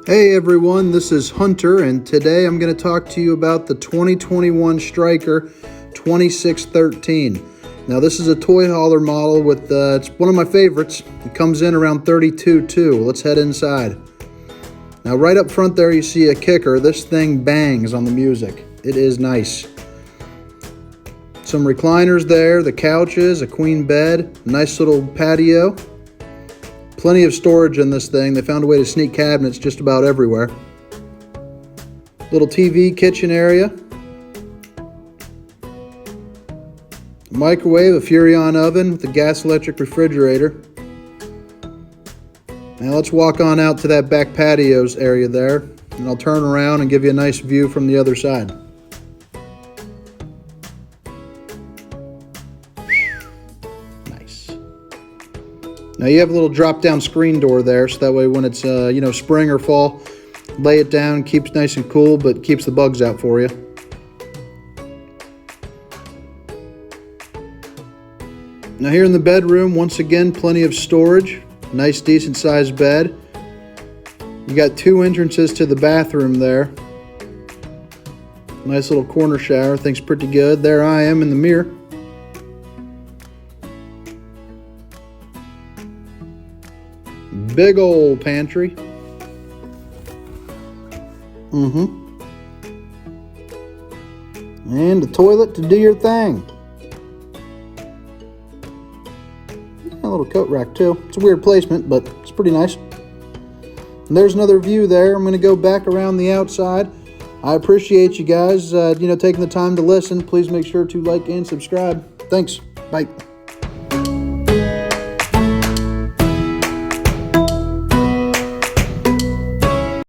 Hey everyone, this is Hunter, and today I'm going to talk to you about the 2021 Stryker 2613. Now this is a toy hauler model with, it's one of my favorites. It comes in around 32 too. Let's head inside. Now right up front there you see a kicker. This thing bangs on the music. It is nice. Some recliners there, the couches, a queen bed, nice little patio. Plenty of storage in this thing. They found a way to sneak cabinets just about everywhere. Little TV kitchen area. Microwave, a Furrion oven with a gas electric refrigerator. Now let's walk on out to that back patios area there, and I'll turn around and give you a nice view from the other side. Now you have a little drop-down screen door there, so that way when it's spring or fall, lay it down, keeps nice and cool, but keeps the bugs out for you. Now here in the bedroom, once again, plenty of storage, nice decent sized bed. You got two entrances to the bathroom there. Nice little corner shower, things pretty good. There I am in the mirror. Big old pantry. And a toilet to do your thing. A little coat rack too. It's a weird placement, but it's pretty nice. And there's another view there. I'm going to go back around the outside. I appreciate you guys, taking the time to listen. Please make sure to like and subscribe. Thanks. Bye.